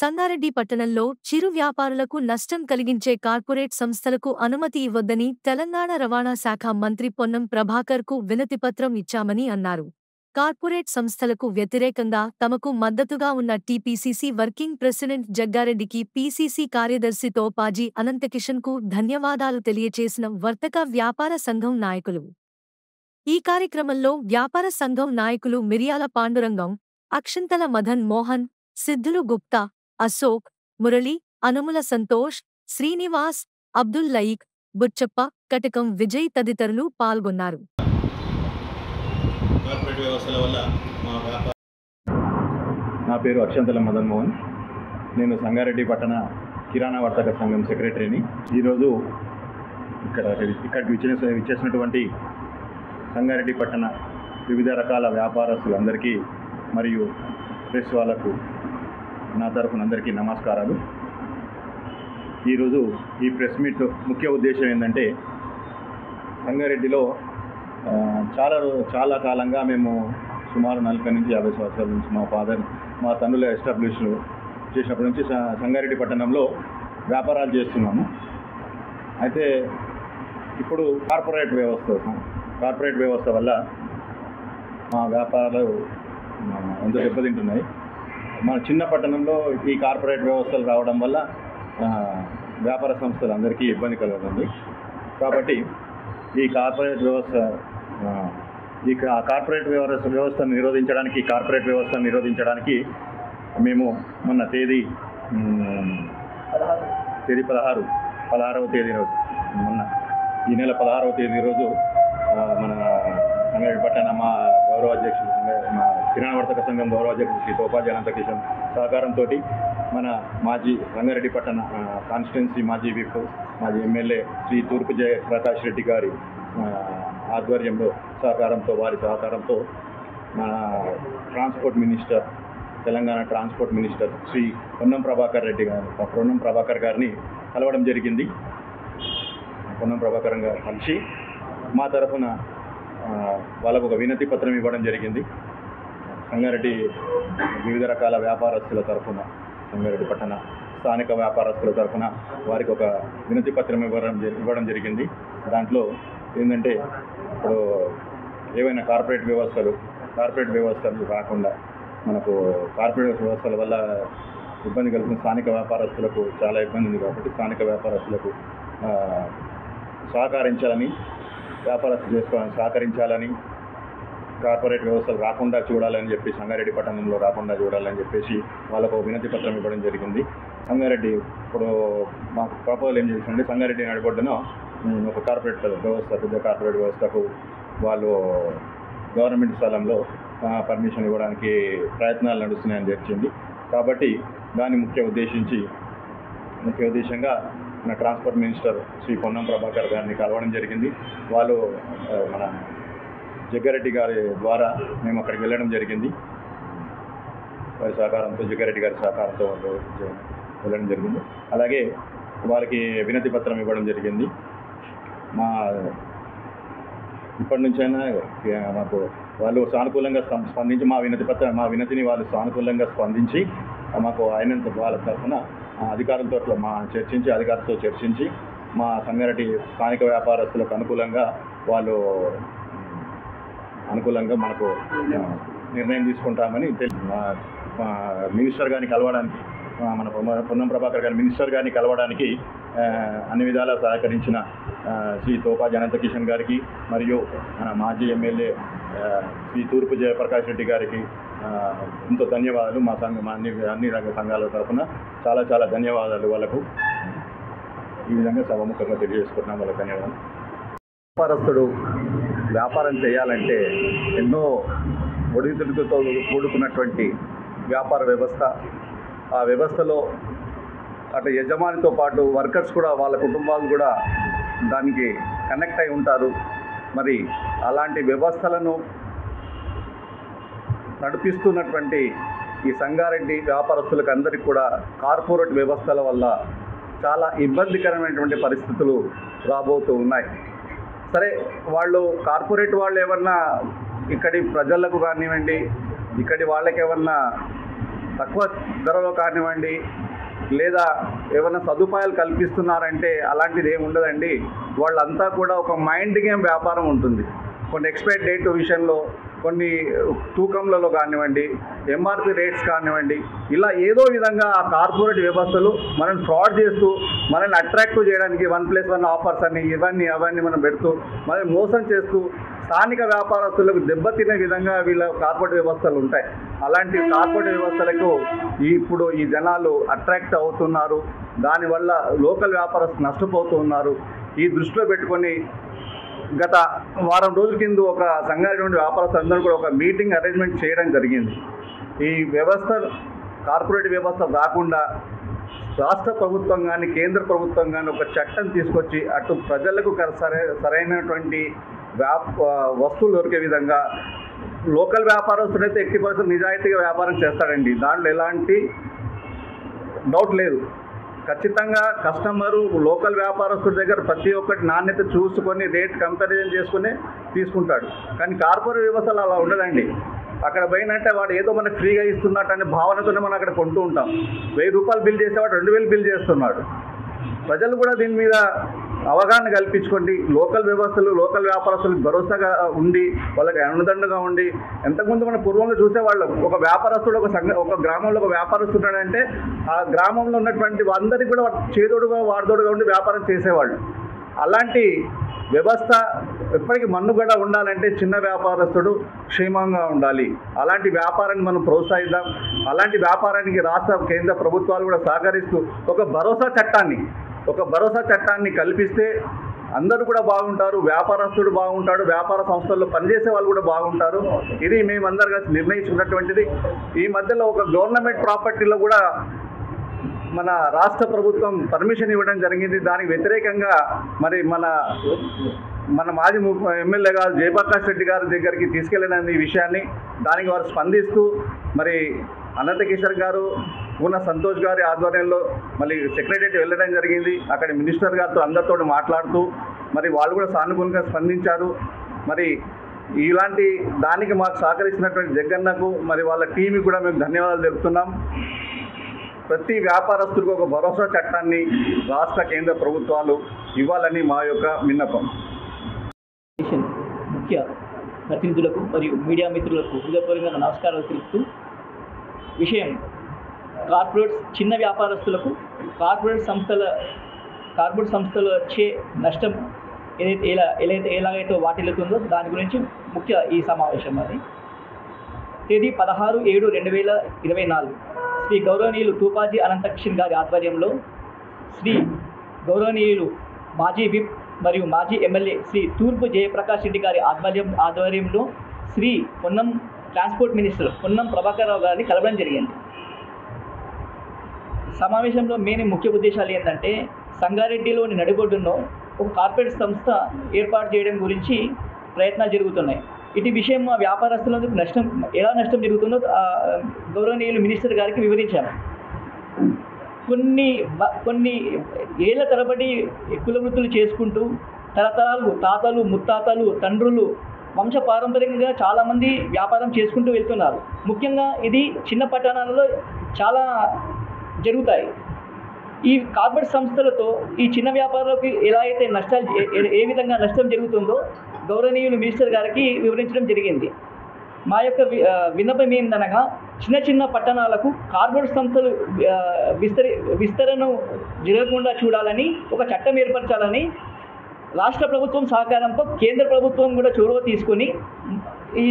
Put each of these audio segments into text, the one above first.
సంగారెడ్డి పట్టణంలో చిరు వ్యాపారులకు నష్టం కలిగించే కార్పొరేట్ సంస్థలకు అనుమతి ఇవ్వొద్దని తెలంగాణ రవాణా శాఖ మంత్రి పొన్నం ప్రభాకర్కు వినతిపత్రం ఇచ్చామని అన్నారు. కార్పొరేట్ సంస్థలకు వ్యతిరేకంగా తమకు మద్దతుగా ఉన్న టీపీసీసీ వర్కింగ్ ప్రెసిడెంట్ జగ్గారెడ్డికి పీసీసీ కార్యదర్శి తోపాజీ అనంతకిషన్కు ధన్యవాదాలు తెలియచేసిన వర్తక వ్యాపార సంఘం నాయకులు. ఈ కార్యక్రమంలో వ్యాపార సంఘం నాయకులు మిరియాల పాండురంగం, అక్షంతల మదన్ మోహన్, సిద్ధులు గుప్తా, అశోక్, మురళి, అనుముల సంతోష్, శ్రీనివాస్, అబ్దుల్ లయీక్, బుచ్చప్ప, కటకం విజయ్ తదితరులు పాల్గొన్నారు. నా పేరు అక్షంతల మదన్ మోహన్. నేను సంగారెడ్డి పట్టణ కిరాణా వర్తక సంఘం సెక్రటరీని. ఈరోజు ఇక్కడికి విచ్చేసినటువంటి సంగారెడ్డి పట్టణ వివిధ రకాల వ్యాపారస్తులందరికీ మరియు ప్రెస్ వాళ్ళకు నా తరఫున అందరికీ నమస్కారాలు. ఈరోజు ఈ ప్రెస్ మీట్ ముఖ్య ఉద్దేశం ఏంటంటే, సంగారెడ్డిలో చాలా కాలంగా మేము సుమారు 40 నుంచి 50 సంవత్సరాల నుంచి మా తండ్రుల ఎస్టాబ్లిష్ చేసినప్పటి నుంచి సంగారెడ్డి పట్టణంలో వ్యాపారాలు చేస్తున్నాము. అయితే ఇప్పుడు కార్పొరేట్ వ్యవస్థ వల్ల మా వ్యాపారాలు ఎంతో దెబ్బతింటున్నాయి. మన చిన్న పట్టణంలో ఈ కార్పొరేట్ వ్యవస్థలు రావడం వల్ల వ్యాపార సంస్థలు అందరికీ ఇబ్బంది కలుగుతుంది. కాబట్టి ఈ కార్పొరేట్ వ్యవస్థను నిరోధించడానికి మేము మొన్న తేదీ 16వ తేదీ రోజు ఈ నెల 16వ తేదీ రోజు మన సంగారెడ్డి పట్టణ మా గౌరవ అధ్యక్షులు మా కిరాణా వర్తక సంఘం గౌరవ అధ్యక్షులు శ్రీ తోపాజీ అనంతకిషన్ సహకారంతో మన మాజీ రంగారెడ్డి పట్టణ కాన్స్టిట్యున్సీ మాజీ విప్ మాజీ ఎమ్మెల్యే శ్రీ తూర్పు జయప్రకాష్ రెడ్డి గారి ఆధ్వర్యంలో వారి సహకారంతో మన తెలంగాణ ట్రాన్స్పోర్ట్ మినిస్టర్ శ్రీ పొన్నం ప్రభాకర్ గారిని కలవడం జరిగింది. పొన్నం ప్రభాకర్ గారు కలిసి మా తరఫున వాళ్ళకు ఒక వినతి పత్రం ఇవ్వడం జరిగింది. సంగారెడ్డి వివిధ రకాల వ్యాపారస్తుల తరఫున, సంగారెడ్డి పట్టణ స్థానిక వ్యాపారస్తుల తరఫున వారికి ఒక వినతి పత్రం ఇవ్వడం జరిగింది. దాంట్లో ఏంటంటే, ఇప్పుడు ఏవైనా కార్పొరేట్ వ్యవస్థలు రాకుండా మనకు కార్పొరేట్ వ్యవస్థల వల్ల ఇబ్బంది కలుగుతున్న స్థానిక వ్యాపారస్తులకు చాలా ఇబ్బంది ఉంది. కాబట్టి స్థానిక వ్యాపారస్తులకు సహకరించాలని, కార్పొరేట్ వ్యవస్థలు రాకుండా చూడాలని చెప్పి, సంగారెడ్డి పట్టణంలో రాకుండా చూడాలని చెప్పేసి వాళ్ళకు వినతి పత్రం ఇవ్వడం జరిగింది. సంగారెడ్డి ఇప్పుడు మాకు ప్రపోజల్ ఏం చేసిందంటే, సంగారెడ్డి నడిబొడ్డున ఒక పెద్ద కార్పొరేట్ వ్యవస్థకు వాళ్ళు గవర్నమెంట్ స్థలంలో పర్మిషన్ ఇవ్వడానికి ప్రయత్నాలు నడుస్తున్నాయని తెలిసింది. కాబట్టి దాన్ని ముఖ్య ఉద్దేశంగా మన ట్రాన్స్పోర్ట్ మినిస్టర్ శ్రీ పొన్నం ప్రభాకర్ గారిని కలవడం జరిగింది. వాళ్ళు మన జగ్గారెడ్డి గారి ద్వారా మేము అక్కడికి వెళ్ళడం జరిగింది. జగ్గారెడ్డి గారి సహకారంతో వెళ్ళడం జరిగింది. అలాగే వారికి వినతి పత్రం ఇవ్వడం జరిగింది. ఇప్పటి నుంచైనా మాకు వాళ్ళు సానుకూలంగా స్పందించి మా వినతిని వాళ్ళు సానుకూలంగా స్పందించి మాకు అయినంత వాళ్ళ తరఫున అధికారులతో చర్చించి మా సంగారెడ్డి స్థానిక వ్యాపారస్తులకు అనుకూలంగా మనకు నిర్ణయం తీసుకుంటామని మినిస్టర్ గారిని కలవడానికి, మన పొన్నం ప్రభాకర్ గారి మినిస్టర్ గారిని కలవడానికి అన్ని విధాలా సహకరించిన శ్రీ తోపాజీ అనంతకిషన్ గారికి మరియు మన మాజీ ఎమ్మెల్యే శ్రీ తూర్పు జయప్రకాష్ రెడ్డి గారికి ఎంతో ధన్యవాదాలు. మా అన్ని రంగ సంఘాల తరఫున చాలా ధన్యవాదాలు వాళ్ళకు. ఈ విధంగా సభముఖంగా తెలియజేసుకుంటున్నాం వాళ్ళకి ధన్యవాదాలు. వ్యాపారస్తుడు వ్యాపారం చేయాలంటే ఎన్నో ఒడిదుడుకులతో కూడుకున్నటువంటి వ్యాపార వ్యవస్థ. ఆ వ్యవస్థలో అటు యజమానితో పాటు వర్కర్స్ కూడా, వాళ్ళ కుటుంబాలు కూడా దానికి కనెక్ట్ అయి ఉంటారు. మరి అలాంటి వ్యవస్థలను నడిపిస్తున్నటువంటి ఈ సంగారెడ్డి వ్యాపారస్తులకు అందరికీ కూడా కార్పొరేట్ వ్యవస్థల వల్ల చాలా ఇబ్బందికరమైనటువంటి పరిస్థితులు రాబోతూ ఉన్నాయి. సరే, కార్పొరేట్ వాళ్ళు ఏమన్నా ఇక్కడి ప్రజలకు కానివ్వండి, ఇక్కడి వాళ్ళకి ఏమన్నా తక్కువ ధరలో కానివ్వండి లేదా ఏమైనా సదుపాయాలు కల్పిస్తున్నారంటే అలాంటిది ఏమి ఉండదండి. వాళ్ళంతా కూడా ఒక మైండ్ గేమ్ వ్యాపారం ఉంటుంది. కొన్ని ఎక్స్పైరీ డేట్ విషయంలో, కొన్ని తూకంలలో కానివ్వండి, ఎంఆర్పి రేట్స్ కానివ్వండి, ఇలా ఏదో విధంగా ఆ కార్పొరేట్ వ్యవస్థలు మనల్ని ఫ్రాడ్ చేస్తూ మనల్ని అట్రాక్టివ్ చేయడానికి 1+1 ఆఫర్స్ అని అవన్నీ మనం పెడుతూ మనల్ని మోసం చేస్తూ స్థానిక వ్యాపారస్తులకు దెబ్బతినే విధంగా వీళ్ళ కార్పొరేట్ వ్యవస్థలు ఉంటాయి. అలాంటి కార్పొరేట్ వ్యవస్థలకు ఇప్పుడు ఈ జనాలు అట్రాక్ట్ అవుతున్నారు. దానివల్ల లోకల్ వ్యాపారస్తులు నష్టపోతూ ఉన్నారు. ఈ దృష్టిలో పెట్టుకొని గత వారం రోజుల కింద ఒక సంఘాల వ్యాపారస్తులందరూ కూడా ఒక మీటింగ్ అరేంజ్మెంట్ చేయడం జరిగింది. ఈ వ్యవస్థ కార్పొరేట్ వ్యవస్థ రాకుండా రాష్ట్ర ప్రభుత్వం కానీ కేంద్ర ప్రభుత్వం కానీ ఒక చట్టం తీసుకొచ్చి అటు ప్రజలకు సరైనటువంటి వస్తువులు దొరికే విధంగా లోకల్ వ్యాపారస్తుడైతే ఎట్టి పరిస్థితులు నిజాయితీగా వ్యాపారం చేస్తాడండి. దాంట్లో ఎలాంటి డౌట్ లేదు. ఖచ్చితంగా కస్టమరు లోకల్ వ్యాపారస్తుడి దగ్గర ప్రతి ఒక్కటి నాణ్యత చూసుకొని రేట్ కంపారిజన్ చేసుకుని తీసుకుంటాడు. కానీ కార్పొరేట్ వ్యవస్థలు అలా ఉండదండి. అక్కడ పోయినట్టే వాడు ఏదో మనకు ఫ్రీగా ఇస్తున్నట్టు అనే భావనతోనే మనం అక్కడ కొంటూ ఉంటాం. 1000 రూపాయలు బిల్ చేసేవాడు 2000 బిల్ చేస్తున్నాడు. ప్రజలు కూడా దీని మీద అవగాహన కల్పించుకోండి. లోకల్ వ్యవస్థలు లోకల్ వ్యాపారస్తులకు భరోసాగా ఉండి వాళ్ళకి అండదండగా ఉండి, ఎంతకుముందు మన పూర్వంలో చూసేవాళ్ళం ఒక వ్యాపారస్తుడు ఒక గ్రామంలో ఒక వ్యాపారస్తున్నాడంటే ఆ గ్రామంలో ఉన్నటువంటి అందరికీ కూడా చేదోడుగా వాడదోడుగా ఉండి వ్యాపారం చేసేవాళ్ళు. అలాంటి వ్యవస్థ ఎప్పటికీ మన్నుగడ ఉండాలంటే చిన్న వ్యాపారస్తుడు క్షేమంగా ఉండాలి. అలాంటి వ్యాపారాన్ని మనం ప్రోత్సహిద్దాం. అలాంటి వ్యాపారానికి రాష్ట్ర కేంద్ర ప్రభుత్వాలు కూడా సహకరిస్తూ ఒక భరోసా చట్టాన్ని కల్పిస్తే అందరూ కూడా బాగుంటారు. వ్యాపారస్తుడు బాగుంటాడు, వ్యాపార సంస్థల్లో పనిచేసే వాళ్ళు కూడా బాగుంటారు. ఇది మేమందరూ కలిసి నిర్ణయించుకున్నటువంటిది. ఈ మధ్యలో ఒక గవర్నమెంట్ ప్రాపర్టీలో కూడా మన రాష్ట్ర ప్రభుత్వం పర్మిషన్ ఇవ్వడం జరిగింది. దానికి వ్యతిరేకంగా మరి మన మాజీ ఎమ్మెల్యే గారు జయప్రకాష్ రెడ్డి గారి దగ్గరికి తీసుకెళ్ళిన ఈ విషయాన్ని దానికి వారు స్పందిస్తూ మరి అనంత కిషోర్ గారు పూర్ణ సంతోష్ గారి ఆధ్వర్యంలో మళ్ళీ సెక్రటరీ వెళ్ళడం జరిగింది. అక్కడ మినిస్టర్ గారితో అందరితో మాట్లాడుతూ మరి వాళ్ళు కూడా సానుకూలంగా స్పందించారు. మరి ఇలాంటి దానికి మాకు సహకరిస్తున్నటువంటి జగన్నకు మరి వాళ్ళ టీంకి కూడా మేము ధన్యవాదాలు తెలుపుతున్నాం. ప్రతి వ్యాపారస్తులకు ఒక భరోసా చట్టాన్ని రాష్ట్ర కేంద్ర ప్రభుత్వాలు ఇవ్వాలని మా యొక్క విన్నపం. ముఖ్య ప్రతినిధులకు మరియు మీడియా మిత్రులకు హృదయపూర్వకంగా నమస్కారాలు తెలుపుతూ, విషయం చిన్న వ్యాపారస్తులకు కార్పొరేట్ సంస్థలు వచ్చే నష్టం ఎలాగైతే వాటిల్లుతుందో దాని గురించి ముఖ్య ఈ సమావేశం. అది తేదీ 16/7/2024 శ్రీ గౌరవనీయులు తూపాజీ అనంతకిషన్ గారి ఆధ్వర్యంలో, శ్రీ గౌరవనీయులు మాజీ విప్ మరియు మాజీ ఎమ్మెల్యే శ్రీ తూర్పు జయప్రకాష్ రెడ్డి గారి ఆధ్వర్యంలో శ్రీ ట్రాన్స్పోర్ట్ మినిస్టర్ పొన్నం ప్రభాకర్ రావు గారిని కలవడం జరిగింది. సమావేశంలో ముఖ్య ఉద్దేశాలు ఏంటంటే, సంగారెడ్డిలోని నడిబొడ్డులో ఒక కార్పొరేట్ సంస్థ ఏర్పాటు చేయడం గురించి ప్రయత్నాలు జరుగుతున్నాయి. ఇటు విషయం మా వ్యాపారస్తులకు ఎలా నష్టం జరుగుతుందో గౌరవనీయులు మినిస్టర్ గారికి వివరించాము. కొన్ని ఏళ్ల తరబడి కుల వృత్తులు చేసుకుంటూ తరతరాలు తాతలు ముత్తాతలు తండ్రులు వంశపారంపర్యంగా చాలామంది వ్యాపారం చేసుకుంటూ వెళ్తున్నారు. ముఖ్యంగా ఇది చిన్న పట్టణాలలో చాలా జరుగుతాయి. ఈ కార్పొరేట్ సంస్థలతో ఈ చిన్న వ్యాపారులకు ఎలా అయితే ఏ విధంగా నష్టం జరుగుతుందో గౌరవనీయులు మినిస్టర్ గారికి వివరించడం జరిగింది. మా యొక్క విన్నపం ఏందనగా, చిన్న పట్టణాలకు కార్పొరేట్ సంస్థలు విస్తరణ జరగకుండా చూడాలని ఒక చట్టం ఏర్పరచాలని రాష్ట్ర ప్రభుత్వం సహకారంతో కేంద్ర ప్రభుత్వం కూడా చొరవ తీసుకొని ఈ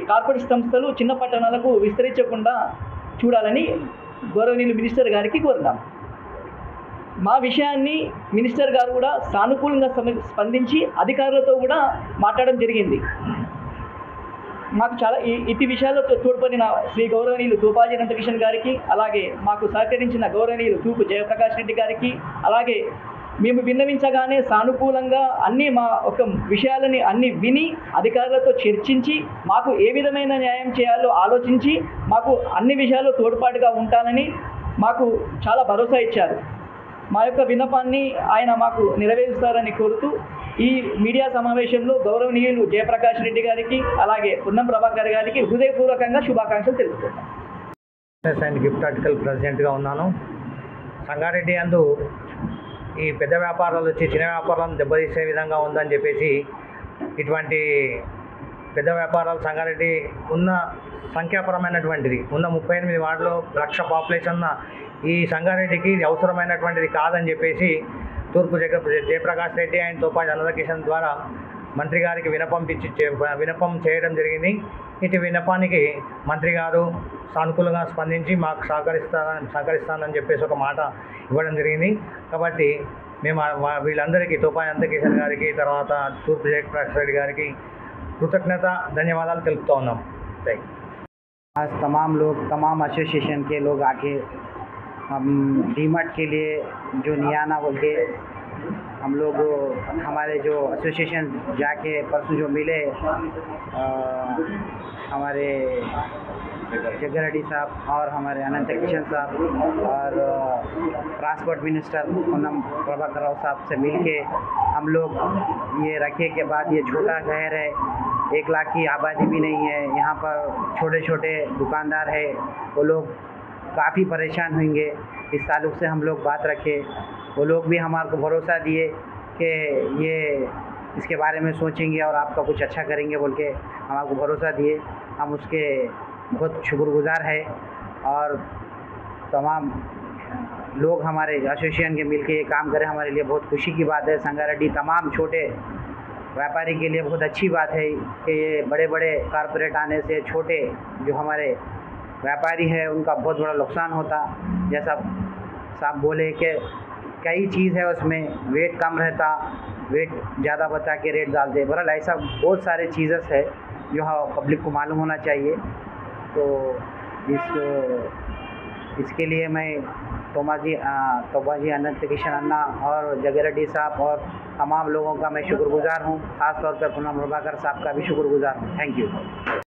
కార్పొరేట్ సంస్థలు చిన్న పట్టణాలకు విస్తరించకుండా చూడాలని గౌరవనీయులు మినిస్టర్ గారికి కోరుతాం. మా విషయాన్ని మినిస్టర్ గారు కూడా సానుకూలంగా స్పందించి అధికారులతో కూడా మాట్లాడడం జరిగింది. మాకు చాలా ఇటు విషయాల్లో తోడ్పడిన శ్రీ గౌరవనీయులు తూపాజీ అనంతకిషన్ గారికి, అలాగే మాకు సహకరించిన గౌరవనీయులు తూపు జయప్రకాష్ రెడ్డి గారికి, అలాగే మేము విన్నవించగానే సానుకూలంగా మా ఒక విషయాలని అన్ని విని అధికారులతో చర్చించి మాకు ఏ విధమైన న్యాయం చేయాలో ఆలోచించి మాకు అన్ని విషయాల్లో తోడ్పాటుగా ఉంటానని మాకు చాలా భరోసా ఇచ్చారు. మా యొక్క విన్నపాన్ని ఆయన మాకు నెరవేరుస్తారని కోరుతూ ఈ మీడియా సమావేశంలో గౌరవనీయులు జయప్రకాష్ రెడ్డి గారికి, అలాగే పొన్నం ప్రభాకర్ గారికి హృదయపూర్వకంగా శుభాకాంక్షలు తెలుపుతున్నాం. బిజినెస్ అండ్ గిఫ్ట్ ఆర్టికల్ ప్రెసిడెంట్గా ఉన్నాను. సంగారెడ్డి అందు ఈ పెద్ద వ్యాపారాలు వచ్చి చిన్న వ్యాపారాలను దెబ్బతీసే విధంగా ఉందని చెప్పేసి ఇటువంటి పెద్ద వ్యాపారాలు సంగారెడ్డి ఉన్న సంఖ్యాపరమైనటువంటిది ఉన్న 38 వార్డులో 1,00,000 పాపులేషన్ ఉన్న ఈ సంగారెడ్డికి ఇది అవసరమైనటువంటిది కాదని చెప్పేసి తూర్పు జయప్రకాష్ రెడ్డి అండ్ తోపాటి అనంతకిషన్ ద్వారా మంత్రి గారికి వినపం చేయడం జరిగింది. ఇటు వినపానికి మంత్రి గారు సానుకూలంగా స్పందించి మాకు సహకరిస్తానని చెప్పేసి ఒక మాట ఇవ్వడం జరిగింది. కాబట్టి మేము వీళ్ళందరికీ తోపాటి అనంతకిషన్ గారికి తర్వాత తూర్పు జయప్రకాష్ రెడ్డి గారికి कृतज्ञता धन्यवाद తెలుపుతూ ఉన్నాం. आज तमाम एसोसिएशन के लोग आके हम डीमर्ट के लिए जो नियाना बोल के हम लोग हमारे जो एसोसिएशन जाके परसों जो मिले हमारे जग्गारेड्डी साहब और हमारे अनंत किशन साहब और ट्रांसपोर्ट मिनिस्टर पूनम प्रभाकर राव साहब से मिलके हम लोग ये रखे के बाद ये छोटा शहर है, 1 लाख की आबादी भी नहीं है, यहाँ पर छोटे छोटे दुकानदार है, वो लोग काफ़ी परेशान होंगे। इस ताल्लुक़ से हम लोग बात रखे, वो लोग भी हमारे को भरोसा दिए कि ये इसके बारे में सोचेंगे और आपका कुछ अच्छा करेंगे बोल के हमारे को भरोसा दिए। हम उसके बहुत शुक्रगुजार है और तमाम लोग हमारे एसोसिएशन के मिलके ये काम करें हमारे लिए बहुत खुशी की बात है। संगारेड्डी तमाम छोटे व्यापारी के लिए बहुत अच्छी बात है कि ये बड़े बड़े कारपोरेट आने से छोटे जो हमारे व्यापारी है उनका बहुत बड़ा नुकसान होता। जैसा साहब बोले कि कई चीज़ है उसमें वेट कम रहता, वेट ज़्यादा बता के रेट डालते, बहरहाल ऐसा बहुत सारे चीज़ें है जो पब्लिक को मालूम होना चाहिए। तो इसके लिए मैं तोबाजी अनंत किशन अन्ना और जग्गारेड्डी साहब और तमाम लोगों का मैं शुक्रगुजार हूँ। ख़ास तौर पर पूनम प्रभाकर साहब का भी शुक्रगुजार हूँ। Thank you.